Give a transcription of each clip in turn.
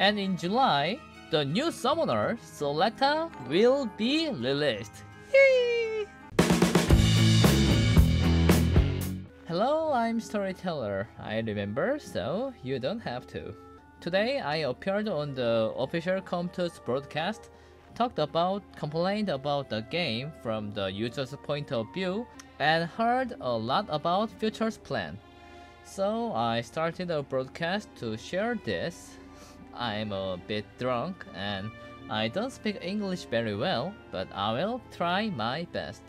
And in July, the new summoner, Soleta, will be released. Yay! Hello, I'm Storyteller. I remember, so you don't have to. Today, I appeared on the official Com2us broadcast, complained about the game from the user's point of view, and heard a lot about future's plan. So I started a broadcast to share this. I'm a bit drunk and I don't speak English very well, but I will try my best.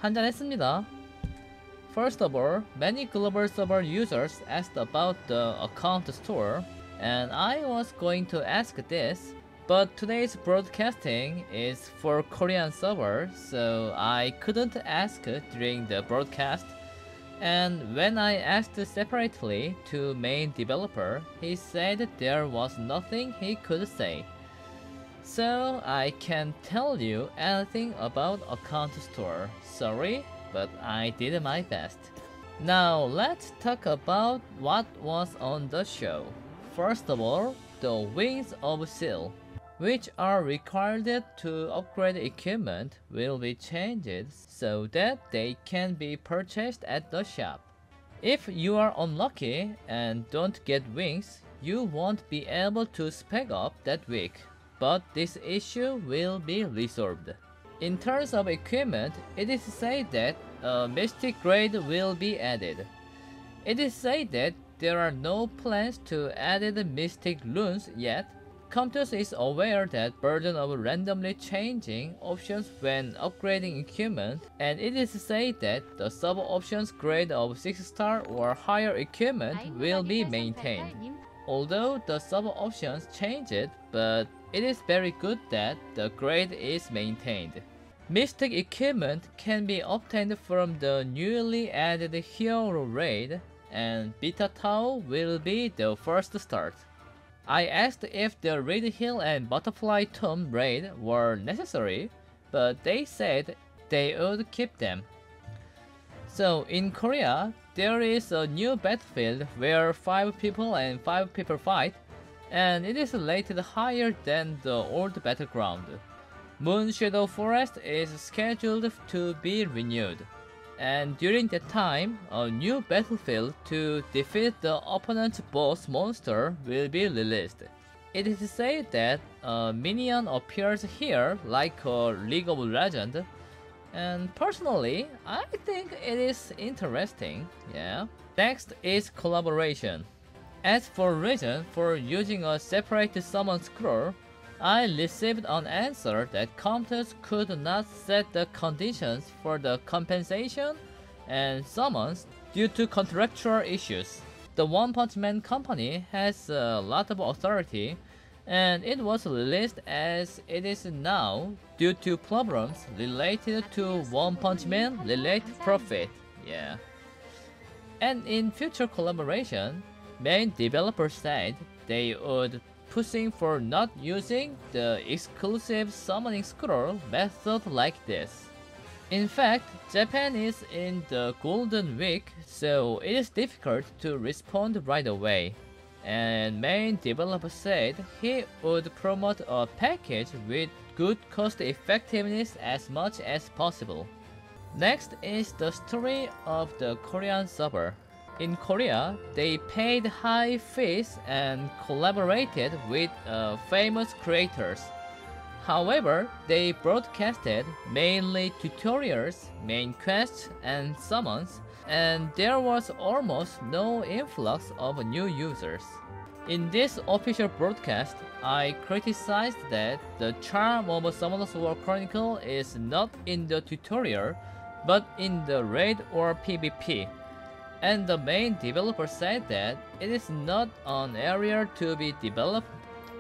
한잔 했습니다. First of all, many global server users asked about the account store, and I was going to ask this, but today's broadcasting is for Korean server, so I couldn't ask during the broadcast. And when I asked separately to main developer, he said there was nothing he could say. So I can't tell you anything about account store. Sorry, but I did my best. Now let's talk about what was on the show. First of all, the Wings of Seal, which are required to upgrade equipment, will be changed so that they can be purchased at the shop. If you are unlucky and don't get wings, you won't be able to spec up that week, but this issue will be resolved. In terms of equipment, it is said that a Mystic grade will be added. It is said that there are no plans to add the Mystic runes yet. Com2us is aware that burden of randomly changing options when upgrading equipment, and it is said that the sub-options grade of 6-star or higher equipment will be maintained. Although the sub-options changed, but it is very good that the grade is maintained. Mystic equipment can be obtained from the newly added Hero raid, and Beta Tau will be the first start. I asked if the Reed Hill and Butterfly Tomb raid were necessary, but they said they would keep them. So in Korea, there is a new battlefield where 5 people and 5 people fight, and it is rated higher than the old battleground. Moon Shadow Forest is scheduled to be renewed, and during that time, a new battlefield to defeat the opponent's boss monster will be released. It is said that a minion appears here like a League of Legends, and personally, I think it is interesting, yeah. Next is collaboration. As for reason for using a separate summon scroll, I received an answer that Com2us could not set the conditions for the compensation and summons due to contractual issues. The One Punch Man company has a lot of authority, and it was released as it is now due to problems related to One Punch Man related profit. Yeah. And in future collaboration, main developers said they would pushing for not using the exclusive summoning scroll method like this. In fact, Japan is in the Golden Week, so it is difficult to respond right away. And main developer said he would promote a package with good cost effectiveness as much as possible. Next is the story of the Korean server. In Korea, they paid high fees and collaborated with famous creators. However, they broadcasted mainly tutorials, main quests, and summons, and there was almost no influx of new users. In this official broadcast, I criticized that the charm of Summoner's War Chronicle is not in the tutorial, but in the raid or PvP. And the main developer said that it is not an area to be developed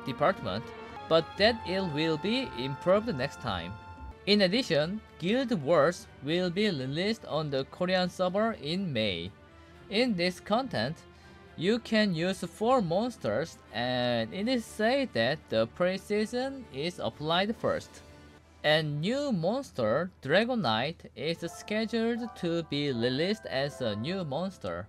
department, but that it will be improved next time. In addition, Guild Wars will be released on the Korean server in May. In this content, you can use 4 monsters, and it is said that the pre-season is applied first. And new monster, Dragon Knight, is scheduled to be released as a new monster.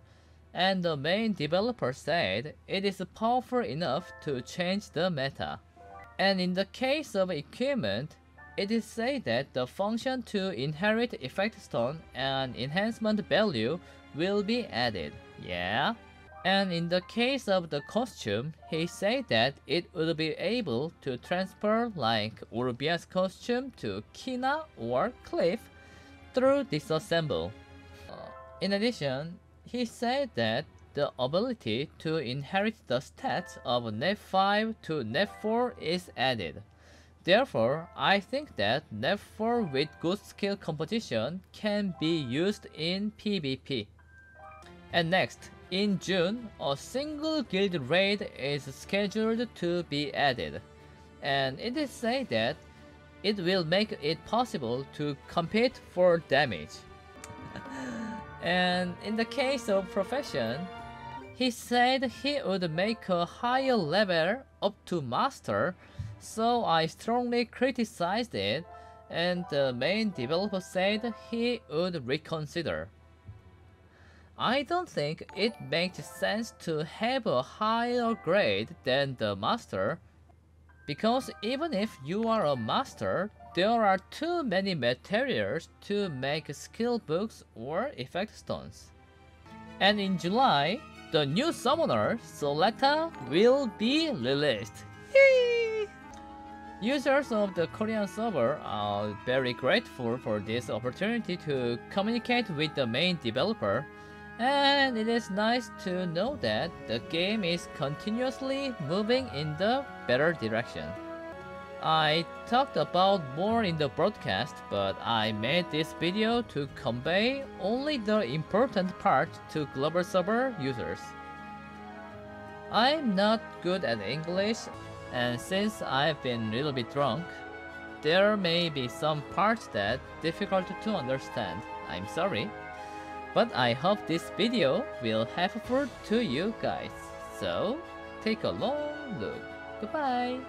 and the main developer said it is powerful enough to change the meta. And in the case of equipment, it is said that the function to inherit effect stone and enhancement value will be added. Yeah. And in the case of the costume, he said that it would be able to transfer like Urbia's costume to Kina or Cliff through disassemble. In addition, he said that the ability to inherit the stats of Net 5 to Net 4 is added. Therefore, I think that Net 4 with good skill composition can be used in PvP. And next, in June, a single guild raid is scheduled to be added, and it is said that it will make it possible to compete for damage. And in the case of profession, he said he would make a higher level up to master, so I strongly criticized it, and the main developer said he would reconsider. I don't think it makes sense to have a higher grade than the master, because even if you are a master, there are too many materials to make skill books or effect stones. And in July, the new summoner, Soleta, will be released. Yay! Users of the Korean server are very grateful for this opportunity to communicate with the main developer, and it is nice to know that the game is continuously moving in the better direction. I talked about more in the broadcast, but I made this video to convey only the important part to global server users. I'm not good at English, and since I've been a little bit drunk, there may be some parts that difficult to understand. I'm sorry. But I hope this video will helpful to you guys. So, take a long look. Goodbye!